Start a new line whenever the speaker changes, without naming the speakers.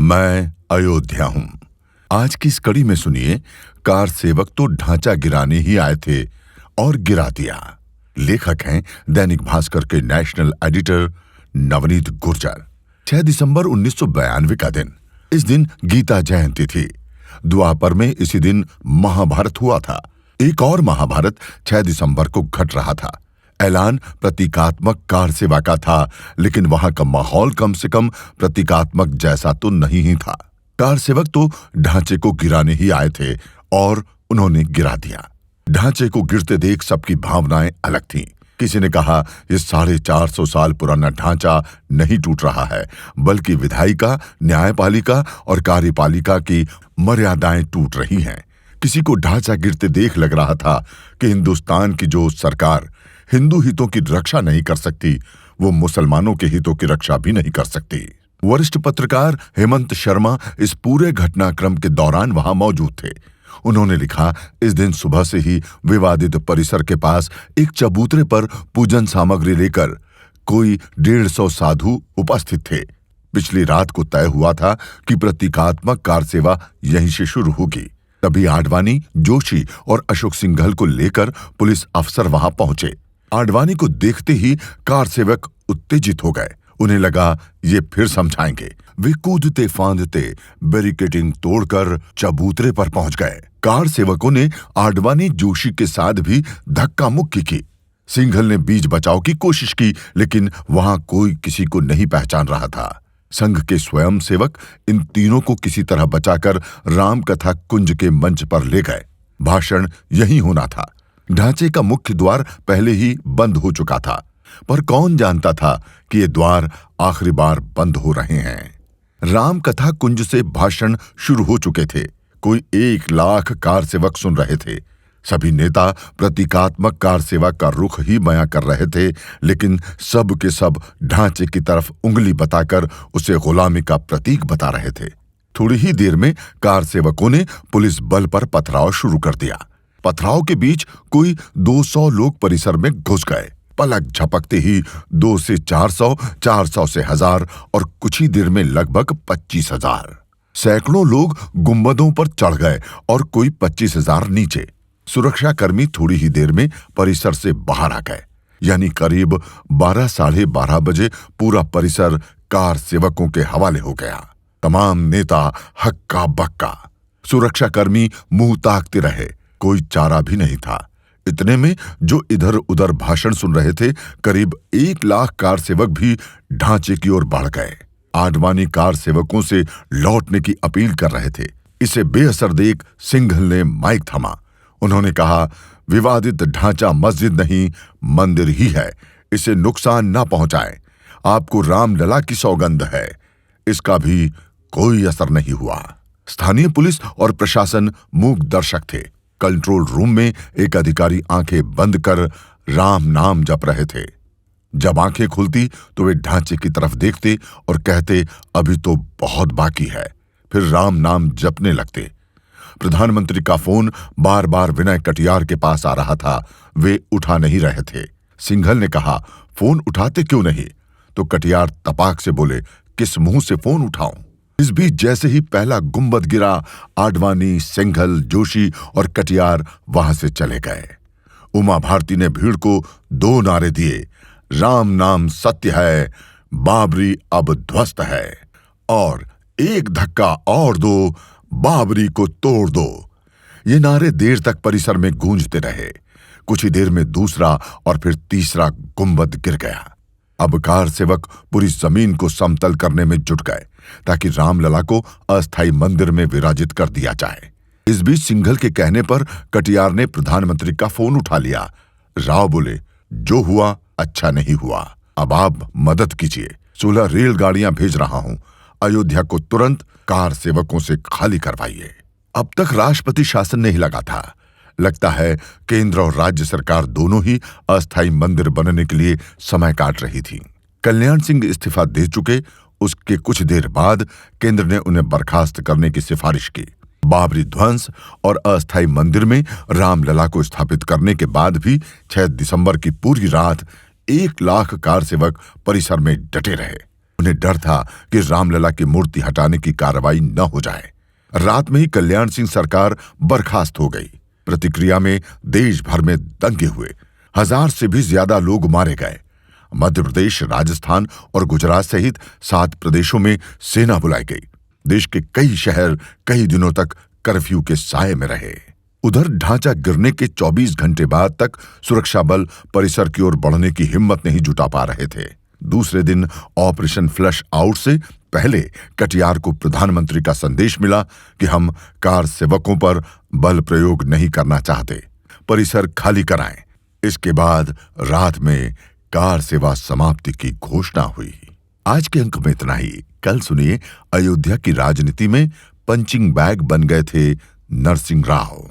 मैं अयोध्या हूं। आज की इस कड़ी में सुनिए, कार सेवक तो ढांचा गिराने ही आए थे और गिरा दिया। लेखक हैं दैनिक भास्कर के नेशनल एडिटर नवनीत गुर्जर। 6 दिसंबर 1992 का दिन। इस दिन गीता जयंती थी। द्वापर में इसी दिन महाभारत हुआ था। एक और महाभारत 6 दिसंबर को घट रहा था। ऐलान प्रतीकात्मक कार सेवा का था, लेकिन वहां का माहौल कम से कम प्रतीकात्मक जैसा तो नहीं ही था। कार सेवक तो ढांचे को गिराने ही आए थे और उन्होंने गिरा दिया। ढांचे को गिरते देख सबकी भावनाएं अलग थीं। किसी ने कहा, ये 450 साल पुराना ढांचा नहीं टूट रहा है, बल्कि विधायिका, न्यायपालिका और कार्यपालिका की मर्यादाएं टूट रही हैं। किसी को ढांचा गिरते देख लग रहा था कि हिंदुस्तान की जो सरकार हिंदू हितों की रक्षा नहीं कर सकती, वो मुसलमानों के हितों की रक्षा भी नहीं कर सकती। वरिष्ठ पत्रकार हेमंत शर्मा इस पूरे घटनाक्रम के दौरान वहां मौजूद थे। उन्होंने लिखा, इस दिन सुबह से ही विवादित परिसर के पास एक चबूतरे पर पूजन सामग्री लेकर कोई 150 साधु उपस्थित थे। पिछली रात को तय हुआ था कि प्रतीकात्मक कार सेवा यहीं से शुरू होगी। तभी आडवाणी, जोशी और अशोक सिंघल को लेकर पुलिस अफसर वहां पहुंचे। आडवाणी को देखते ही कार सेवक उत्तेजित हो गए। उन्हें लगा ये फिर समझाएंगे। वे कूदते फांदते बैरिकेडिंग तोड़कर चबूतरे पर पहुंच गए। कार सेवकों ने आडवाणी, जोशी के साथ भी धक्का मुक्की की। सिंघल ने बीच बचाव की कोशिश की, लेकिन वहां कोई किसी को नहीं पहचान रहा था। संघ के स्वयं सेवक इन तीनों को किसी तरह बचाकर रामकथा कुंज के मंच पर ले गए। भाषण यही होना था। ढांचे का मुख्य द्वार पहले ही बंद हो चुका था, पर कौन जानता था कि ये द्वार आखिरी बार बंद हो रहे हैं। रामकथा कुंज से भाषण शुरू हो चुके थे। कोई 1 लाख कार सेवक सुन रहे थे। सभी नेता प्रतीकात्मक कार सेवा का रुख ही बयां कर रहे थे, लेकिन सब के सब ढांचे की तरफ उंगली बताकर उसे गुलामी का प्रतीक बता रहे थे। थोड़ी ही देर में कार सेवकों ने पुलिस बल पर पथराव शुरू कर दिया। पथराव के बीच कोई 200 लोग परिसर में घुस गए। पलक झपकते ही 2 से 400, 400 से 1000 और कुछ ही देर में लगभग 25,000। सैकड़ों लोग गुंबदों पर चढ़ गए और कोई 25,000 नीचे। सुरक्षाकर्मी थोड़ी ही देर में परिसर से बाहर आ गए। यानी करीब 12, साढ़े 12 बजे पूरा परिसर कार सेवकों के हवाले हो गया। तमाम नेता हक्का बक्का। सुरक्षाकर्मी मुंह ताकते रहे। कोई चारा भी नहीं था। इतने में जो इधर उधर भाषण सुन रहे थे, करीब 1 लाख कार सेवक भी ढांचे की ओर बढ़ गए। आडवाणी कार सेवकों से लौटने की अपील कर रहे थे। इसे बेअसर देख सिंघल ने माइक थमा। उन्होंने कहा, विवादित ढांचा मस्जिद नहीं, मंदिर ही है। इसे नुकसान ना पहुंचाएं। आपको रामलला की सौगंध है। इसका भी कोई असर नहीं हुआ। स्थानीय पुलिस और प्रशासन मूक दर्शक थे। कंट्रोल रूम में एक अधिकारी आंखें बंद कर राम नाम जप रहे थे। जब आंखें खुलती तो वे ढांचे की तरफ देखते और कहते, अभी तो बहुत बाकी है। फिर राम नाम जपने लगते। प्रधानमंत्री का फोन बार बार विनय कटियार के पास आ रहा था। वे उठा नहीं रहे थे। सिंघल ने कहा, फोन उठाते क्यों नहीं? तो कटियार तपाक से बोले, किस मुंह से फोन उठाऊं? इस बीच जैसे ही पहला गुंबद गिरा, आडवाणी, सिंघल, जोशी और कटियार वहां से चले गए। उमा भारती ने भीड़ को 2 नारे दिए, राम नाम सत्य है, बाबरी अब ध्वस्त है, और एक धक्का और दो, बाबरी को तोड़ दो। ये नारे देर तक परिसर में गूंजते रहे। कुछ ही देर में दूसरा और फिर तीसरा गुंबद गिर गया। अब कार सेवक पूरी जमीन को समतल करने में जुट गए ताकि रामलला को अस्थायी मंदिर में विराजित कर दिया जाए। इस बीच सिंघल के कहने पर कटियार ने प्रधानमंत्री का फोन उठा लिया। राव बोले, जो हुआ अच्छा नहीं हुआ, अब आप मदद कीजिए। 16 रेलगाड़ियां भेज रहा हूं। अयोध्या को तुरंत कार सेवकों से खाली करवाइए। अब तक राष्ट्रपति शासन नहीं लगा था। लगता है केंद्र और राज्य सरकार दोनों ही अस्थायी मंदिर बनने के लिए समय काट रही थी। कल्याण सिंह इस्तीफा दे चुके। उसके कुछ देर बाद केंद्र ने उन्हें बर्खास्त करने की सिफारिश की। बाबरी ध्वंस और अस्थायी मंदिर में रामलला को स्थापित करने के बाद भी 6 दिसंबर की पूरी रात 1 लाख कार सेवक परिसर में डटे रहे। उन्हें डर था कि रामलला की मूर्ति हटाने की कार्रवाई न हो जाए। रात में ही कल्याण सिंह सरकार बर्खास्त हो गई। प्रतिक्रिया में देश भर में दंगे हुए, 1000 से भी ज्यादा लोग मारे गए। मध्य प्रदेश, राजस्थान और गुजरात सहित 7 प्रदेशों में सेना बुलाई गई। देश के कई शहर कई दिनों तक कर्फ्यू के साए में रहे। उधर ढांचा गिरने के 24 घंटे बाद तक सुरक्षा बल परिसर की ओर बढ़ने की हिम्मत नहीं जुटा पा रहे थे। दूसरे दिन ऑपरेशन फ्लश आउट से पहले कटियार को प्रधानमंत्री का संदेश मिला कि हम कार सेवकों पर बल प्रयोग नहीं करना चाहते, परिसर खाली कराएं। इसके बाद रात में कार सेवा समाप्ति की घोषणा हुई। आज के अंक में इतना ही। कल सुनिए, अयोध्या की राजनीति में पंचिंग बैग बन गए थे नरसिंह राव।